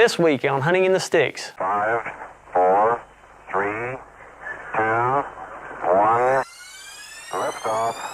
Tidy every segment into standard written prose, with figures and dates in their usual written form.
this week on Hunting in the Sticks. 5, 4, 3, 2, 1. Lift off.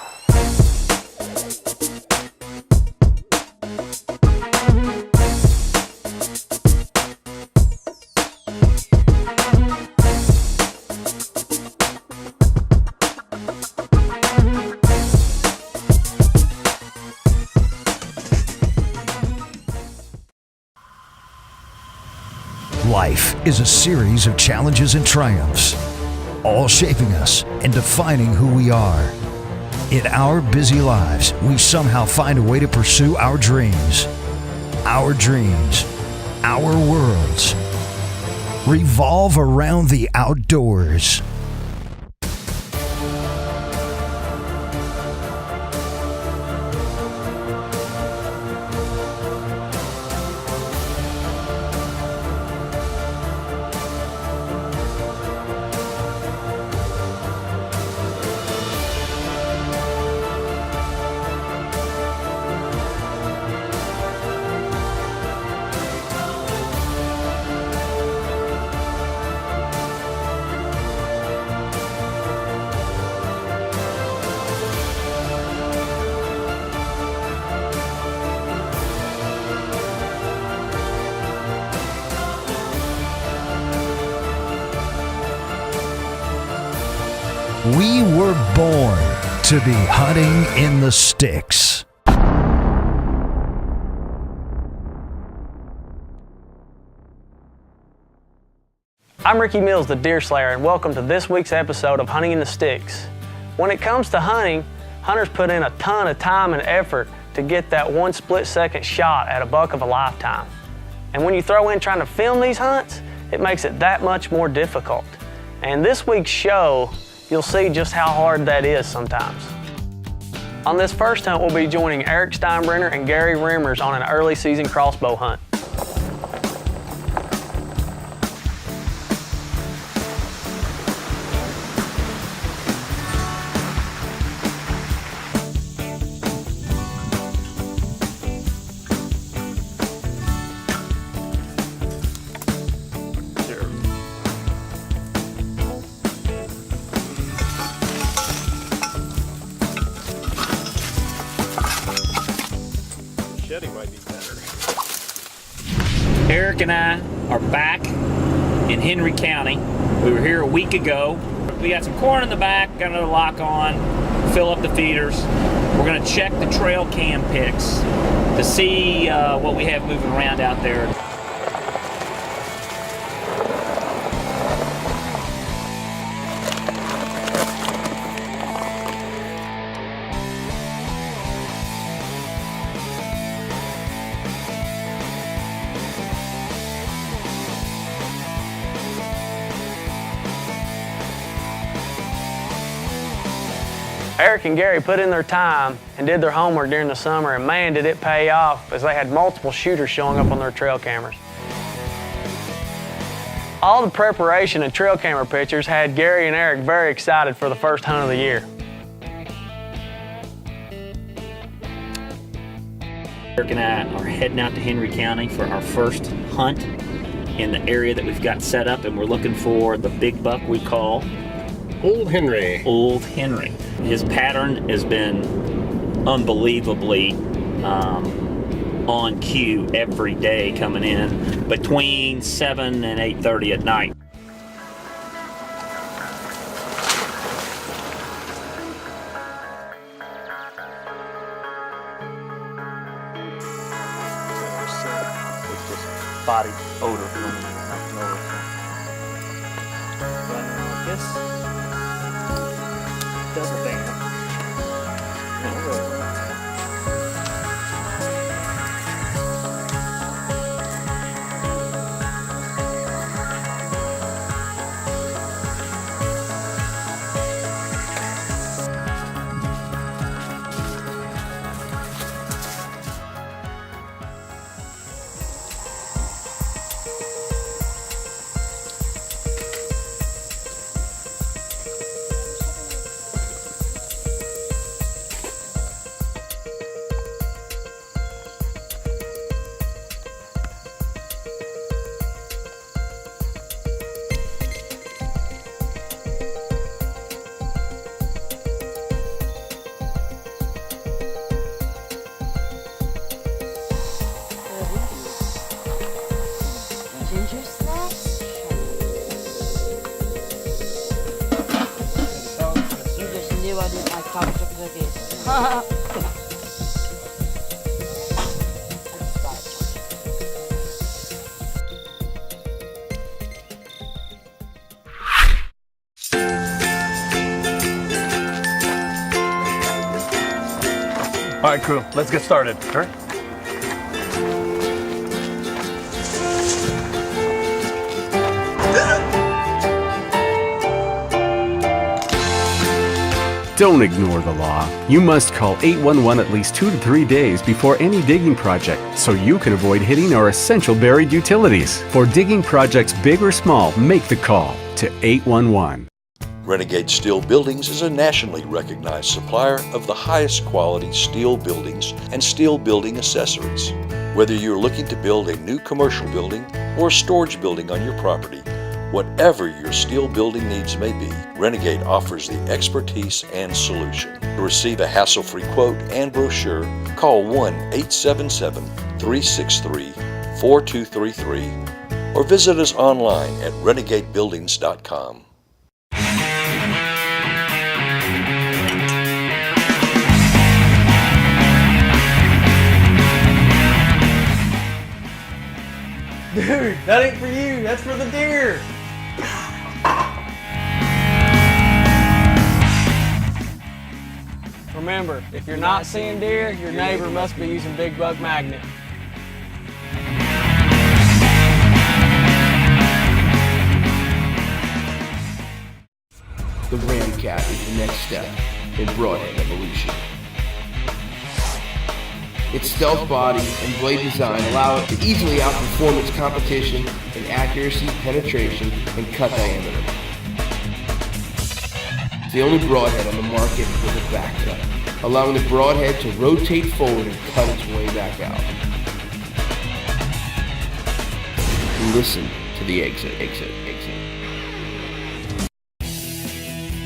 Life is a series of challenges and triumphs, all shaping us and defining who we are. In our busy lives, we somehow find a way to pursue our dreams. Our dreams, our worlds, revolve around the outdoors. We were born to be hunting in the sticks. I'm Ricky Mills, the Deer Slayer, and welcome to this week's episode of Hunting in the Sticks. When it comes to hunting, hunters put in a ton of time and effort to get that one split-second shot at a buck of a lifetime. And when you throw in trying to film these hunts, it makes it that much more difficult. And this week's show, you'll see just how hard that is sometimes. On this first hunt, we'll be joining Eric Steinbrenner and Gary Rimmers on an early season crossbow hunt. Might be better. Eric and I are back in Henry County. We were here a week ago. We got some corn in the back, got another lock on, fill up the feeders. We're gonna check the trail cam pics to see what we have moving around out there. Eric and Gary put in their time and did their homework during the summer, and man, did it pay off, as they had multiple shooters showing up on their trail cameras. All the preparation and trail camera pictures had Gary and Eric very excited for the first hunt of the year. Eric and I are heading out to Henry County for our first hunt in the area that we've got set up, and we're looking for the big buck we call Old Henry. Old Henry. His pattern has been unbelievably on cue every day coming in between 7 and 8:30 at night. Body odor from nothing over. Like this. Double band. do I didn't like talking to because I did. All right, crew, let's get started. Sure. Don't ignore the law. You must call 811 at least 2 to 3 days before any digging project so you can avoid hitting our essential buried utilities. For digging projects big or small, make the call to 811. Renegade Steel Buildings is a nationally recognized supplier of the highest quality steel buildings and steel building accessories. Whether you're looking to build a new commercial building or a storage building on your property, whatever your steel building needs may be, Renegade offers the expertise and solution. To receive a hassle-free quote and brochure, call 1-877-363-4233 or visit us online at renegadebuildings.com. Dude, that ain't for you, that's for the deer. Remember, if you're not seeing deer, your neighbor must be using Big Bug Magnet. The Ram Cat is the next step in broadhead evolution. Its stealth body and blade design allow it to easily outperform its competition in accuracy, penetration, and cut diameter. It's the only broadhead on the market with a back cut, allowing the broadhead to rotate forward and cut its way back out. Listen to the exit.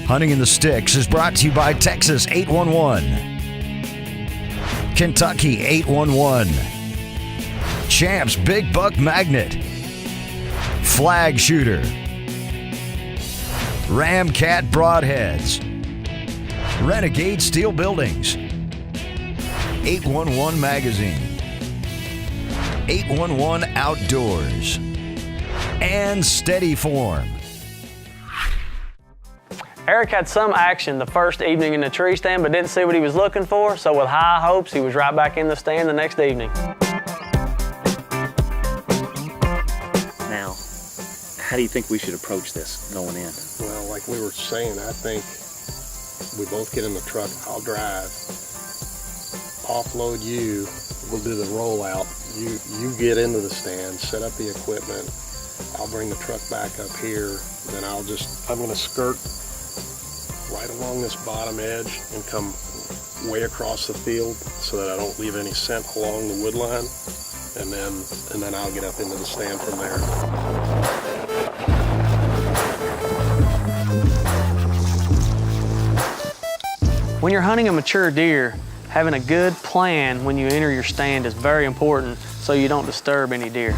Hunting in the Sticks is brought to you by Texas 811. Kentucky 811, Champs Big Buck Magnet, Flag Shooter, Ram Cat Broadheads, Renegade Steel Buildings, 811 Magazine, 811 Outdoors, and Steady Form. Eric had some action the first evening in the tree stand, but didn't see what he was looking for, so with high hopes, he was right back in the stand the next evening. Now, how do you think we should approach this going in? Well, like we were saying, I think we both get in the truck, I'll drive, offload you, we'll do the rollout, you get into the stand, set up the equipment, I'll bring the truck back up here, then I'm gonna skirt right along this bottom edge and come way across the field so that I don't leave any scent along the wood line, and then I'll get up into the stand from there. When you're hunting a mature deer, having a good plan when you enter your stand is very important so you don't disturb any deer.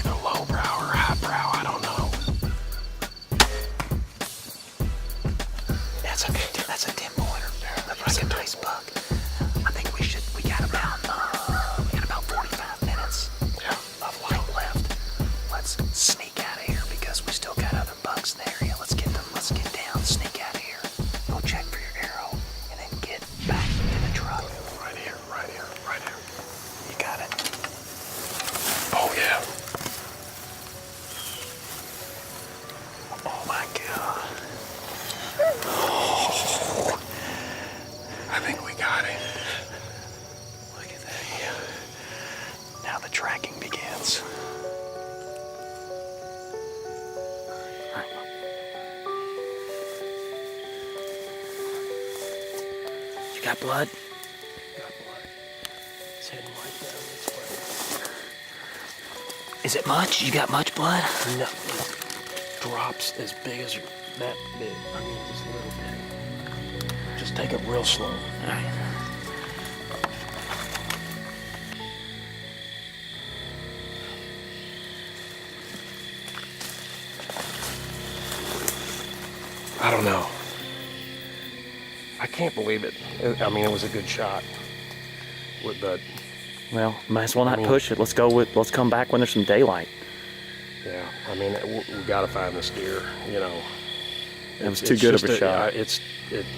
either lowbrow or highbrow, I don't know. That's a 10 pointer. Looks like a nice buck. I think we got about 45 minutes of light left. Let's sneak out of here because we still got other bucks in the area. Let's get down, sneak out of here. Go check for your arrow and then get back to the truck. Right here. You got it. Oh, yeah. Oh my God. I think we got him. Look at that. Yeah. Now the tracking begins. You got blood? It's heading right down this way. Is it much? You got much blood? No, drops as big as that big. I mean, just a little bit. Just take it real slow. All right. I don't know. I can't believe it. I mean, it was a good shot. But Well, might as well not I mean- push it. Let's come back when there's some daylight. yeah, I mean, we got to find this deer. You know, It was too good of a shot.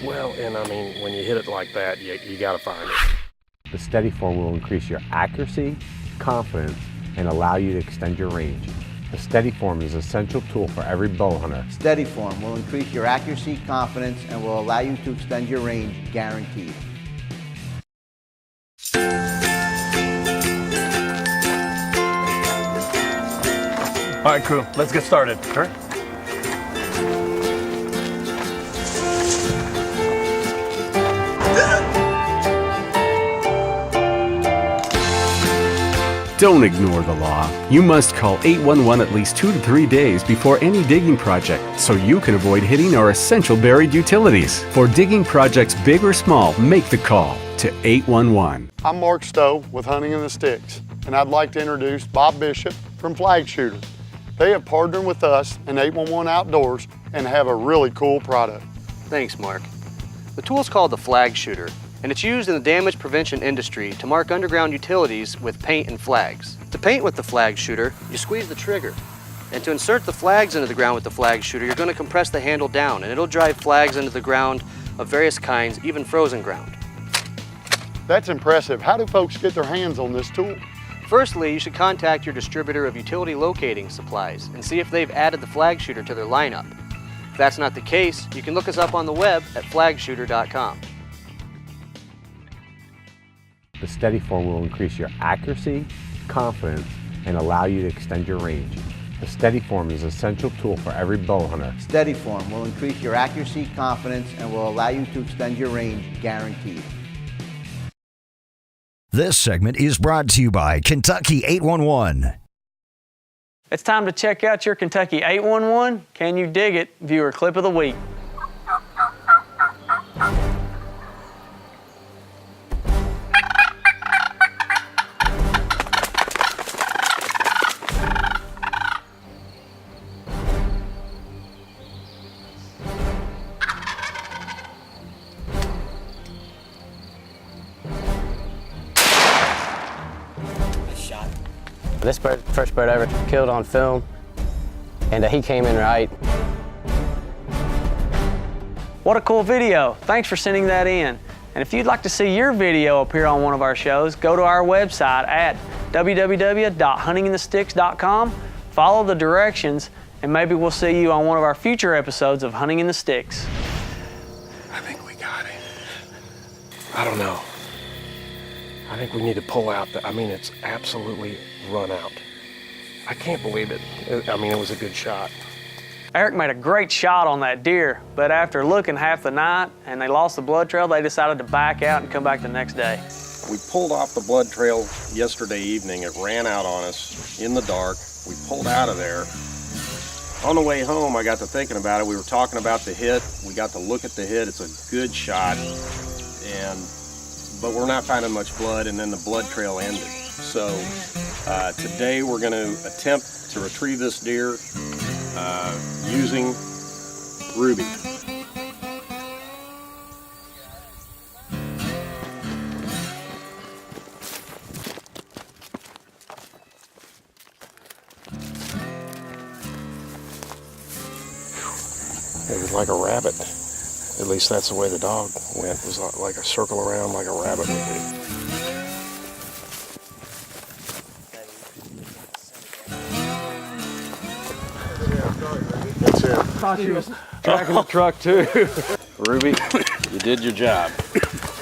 Well, and I mean, when you hit it like that, you got to find it. The steady form will increase your accuracy, confidence, and allow you to extend your range. The steady form is an essential tool for every bow hunter. Steady form will increase your accuracy, confidence, and will allow you to extend your range, guaranteed. All right, crew, let's get started. All right. Don't ignore the law. You must call 811 at least 2 to 3 days before any digging project so you can avoid hitting our essential buried utilities. For digging projects big or small, make the call to 811. I'm Mark Stowe with Hunting in the Sticks, and I'd like to introduce Bob Bishop from Flag Shooter. They have partnered with us and 811 Outdoors and have a really cool product. Thanks, Mark. The tool is called the Flag Shooter, and it's used in the damage prevention industry to mark underground utilities with paint and flags. To paint with the Flag Shooter, you squeeze the trigger. And to insert the flags into the ground with the Flag Shooter, you're going to compress the handle down, and it'll drive flags into the ground of various kinds, even frozen ground. That's impressive. How do folks get their hands on this tool? Firstly, you should contact your distributor of utility locating supplies and see if they've added the Flag Shooter to their lineup. If that's not the case, you can look us up on the web at flagshooter.com. The steady form will increase your accuracy, confidence, and allow you to extend your range. The steady form is an essential tool for every bow hunter. Steady form will increase your accuracy, confidence, and will allow you to extend your range, guaranteed. This segment is brought to you by Kentucky 811. It's time to check out your Kentucky 811. Can you dig it? Viewer clip of the week. This bird, first bird I ever killed on film, and he came in right. What a cool video. Thanks for sending that in. And if you'd like to see your video appear on one of our shows, go to our website at www.huntinginthesticks.com, follow the directions, and maybe we'll see you on one of our future episodes of Hunting in the Sticks. I think we got him. I don't know. I think we need to pull out. I mean, it's absolutely run out. I can't believe it. I mean, it was a good shot. Eric made a great shot on that deer, but after looking half the night and they lost the blood trail, they decided to back out and come back the next day. We pulled off the blood trail yesterday evening. It ran out on us in the dark. We pulled out of there. On the way home, I got to thinking about it. We were talking about the hit. We got to look at the hit. It's a good shot, but we're not finding much blood, and then the blood trail ended. So Today we're going to attempt to retrieve this deer using Ruby. It was like a rabbit. At least that's the way the dog went. It was like a circle around like a rabbit would be. That's it. Thought she was tracking the truck too. Ruby, you did your job.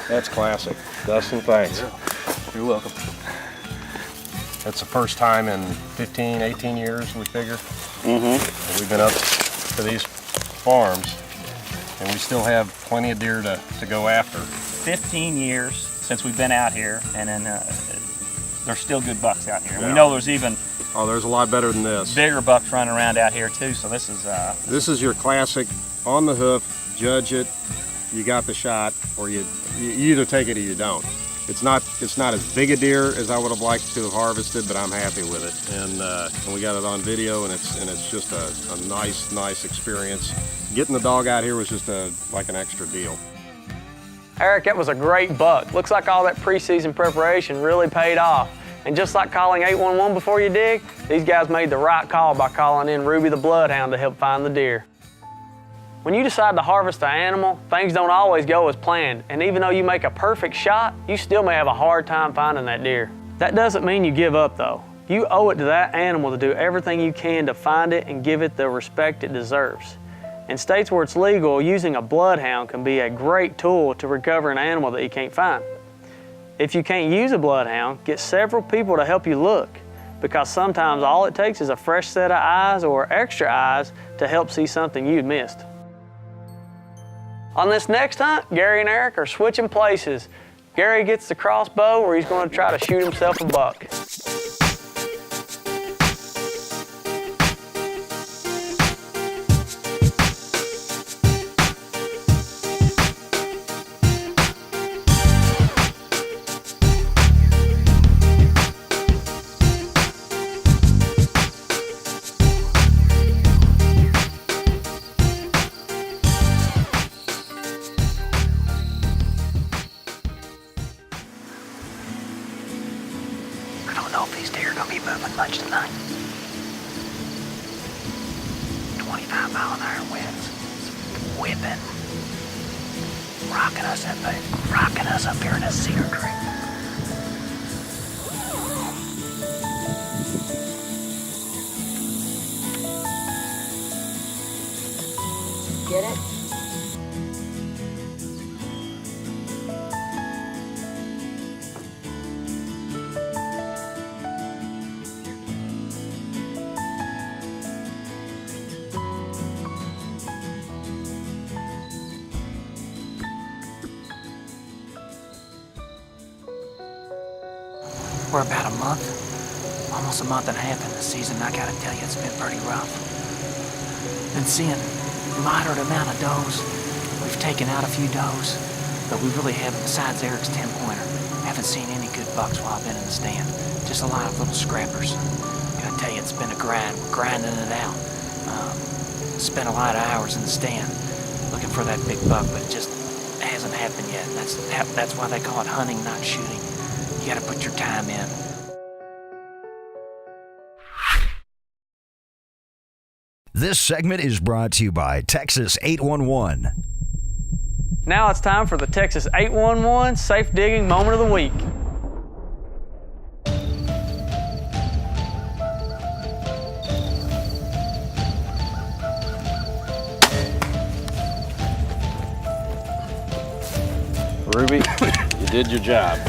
That's classic. Dustin, thanks. You're welcome. That's the first time in 15, 18 years, we figure. Mm-hmm. We've been up to these farms, and we still have plenty of deer to go after. 15 years since we've been out here, and then there's still good bucks out here. Yeah. We know there's even there's a lot better than this. Bigger bucks running around out here too. So this is this is your classic on the hoof. Judge it. You got the shot, or you either take it or you don't. It's not as big a deer as I would have liked to have harvested, but I'm happy with it. And we got it on video, and it's just a nice experience. Getting the dog out here was just like an extra deal. Eric, that was a great buck. Looks like all that preseason preparation really paid off. And just like calling 811 before you dig, these guys made the right call by calling in Ruby the bloodhound to help find the deer. When you decide to harvest an animal, things don't always go as planned, and even though you make a perfect shot, you still may have a hard time finding that deer. That doesn't mean you give up though. You owe it to that animal to do everything you can to find it and give it the respect it deserves. In states where it's legal, using a bloodhound can be a great tool to recover an animal that you can't find. If you can't use a bloodhound, get several people to help you look, because sometimes all it takes is a fresh set of eyes or extra eyes to help see something you'd missed. On this next hunt, Gary and Eric are switching places. Gary gets the crossbow where he's going to try to shoot himself a buck. I don't know if these deer are going to be moving much tonight. 25-mile-an-hour winds. It's whipping. Rocking us up here in this cedar creek. Get it? We're about a month, almost a month and a half in the season. I gotta tell you, it's been pretty rough. Been seeing a moderate amount of does. We've taken out a few does, but we really haven't, besides Eric's 10-pointer, haven't seen any good bucks while I've been in the stand. Just a lot of little scrappers. I gotta tell you, it's been a grind. We're grinding it out. Spent a lot of hours in the stand looking for that big buck, but it just hasn't happened yet. And that's why they call it hunting, not shooting. You gotta put your time in. This segment is brought to you by Texas 811. Now it's time for the Texas 811 Safe Digging Moment of the Week. Ruby, you did your job.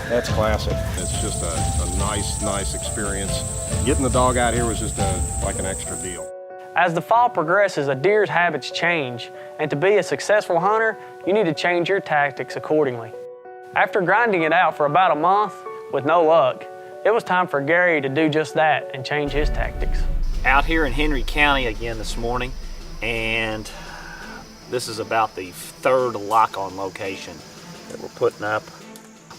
That's classic. It's just a nice experience. Getting the dog out here was just like an extra deal. As the fall progresses, a deer's habits change, and to be a successful hunter, you need to change your tactics accordingly. After grinding it out for about a month with no luck, it was time for Gary to do just that and change his tactics. Out here in Henry County again this morning, and this is about the third lock-on location that we're putting up.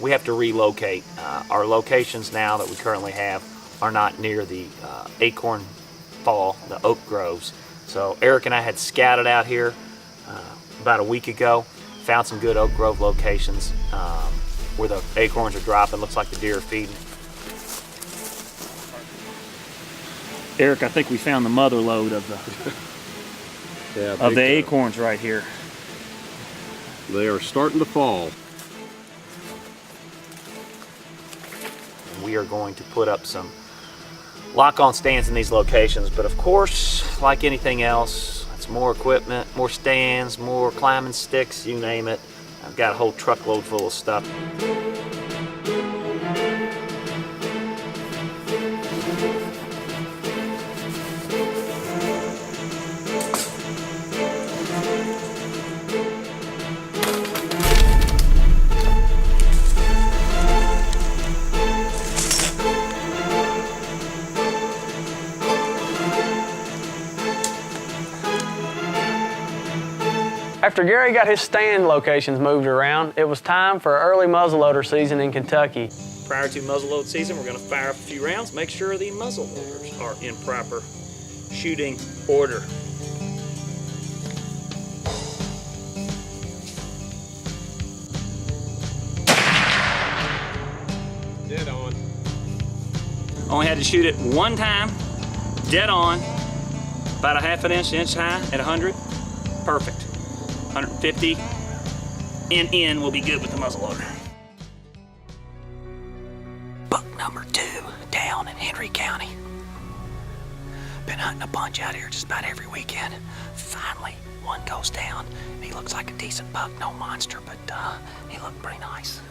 we have to relocate. Our locations now that we currently have are not near the acorn fall, the oak groves. So Eric and I had scouted out here about a week ago, found some good oak grove locations where the acorns are dropping. Looks like the deer are feeding. Eric, I think we found the mother lode of the acorns right here. They are starting to fall. We are going to put up some lock-on stands in these locations, but of course, like anything else, it's more equipment, more stands, more climbing sticks, you name it. I've got a whole truckload full of stuff. After Gary got his stand locations moved around, it was time for early muzzleloader season in Kentucky. Prior to muzzleload season, we're going to fire up a few rounds, make sure the muzzleloaders are in proper shooting order. Dead on. Only had to shoot it one time, dead on, about a half an inch, inch high at 100. Perfect. 150 in will be good with the muzzleloader. Buck number 2 down in Henry County. Been hunting a bunch out here just about every weekend. Finally, one goes down. He looks like a decent buck, no monster, but he looked pretty nice.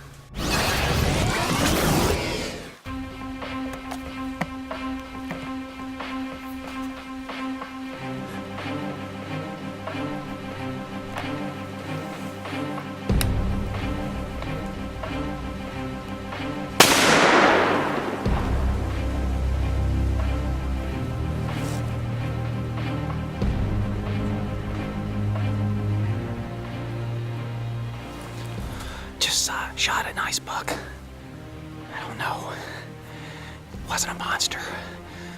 Shot a nice buck. I don't know. Wasn't a monster,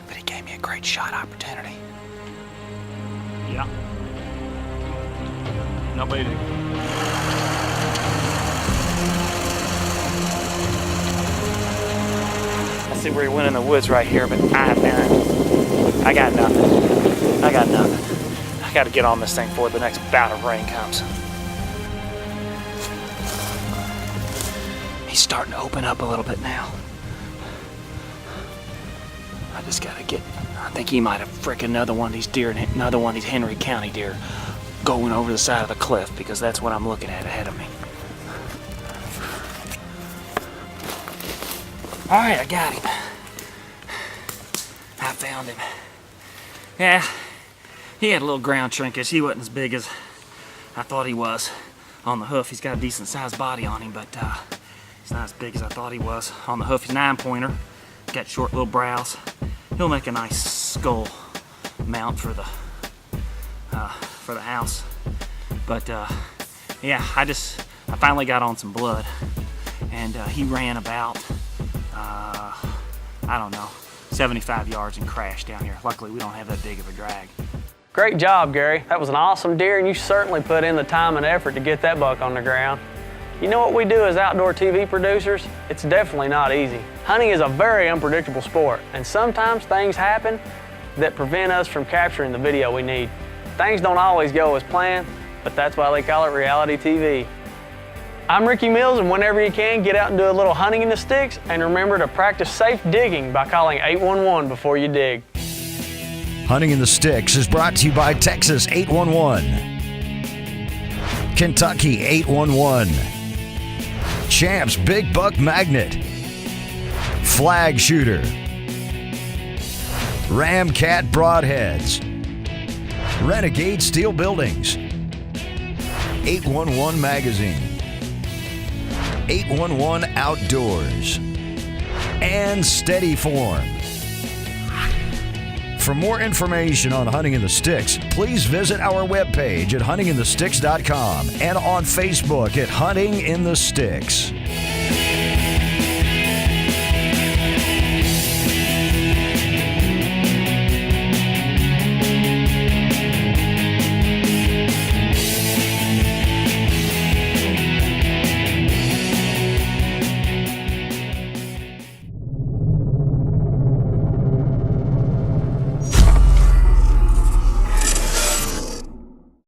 but he gave me a great shot opportunity. Yeah. Nobody did. I see where he went in the woods right here, but I got nothing. I got nothing. I got to get on this thing before the next bout of rain comes. He's starting to open up a little bit now. I just gotta get, I think he might have frickin' another one of these deer, another one of these Henry County deer going over the side of the cliff, because that's what I'm looking at ahead of me. All right, I got him. I found him. Yeah, he had a little ground shrinkage. He wasn't as big as I thought he was on the hoof. He's got a decent sized body on him, but he's not as big as I thought he was. On the hoof, he's 9-pointer. Got short little brows. He'll make a nice skull mount for the house. But yeah, I finally got on some blood, and he ran about I don't know, 75 yards and crashed down here. Luckily, we don't have that big of a drag. Great job, Gary. That was an awesome deer, and you certainly put in the time and effort to get that buck on the ground. You know what we do as outdoor TV producers? It's definitely not easy. Hunting is a very unpredictable sport, and sometimes things happen that prevent us from capturing the video we need. Things don't always go as planned, but that's why they call it reality TV. I'm Ricky Mills, and whenever you can, get out and do a little hunting in the sticks, and remember to practice safe digging by calling 811 before you dig. Hunting in the Sticks is brought to you by Texas 811, Kentucky 811, Champs Big Buck Magnet, Flag Shooter, Ramcat Broadheads, Renegade Steel Buildings, 811 Magazine, 811 Outdoors, and Steady Form. For more information on Hunting in the Sticks, please visit our webpage at huntinginthesticks.com and on Facebook at Hunting in the Sticks.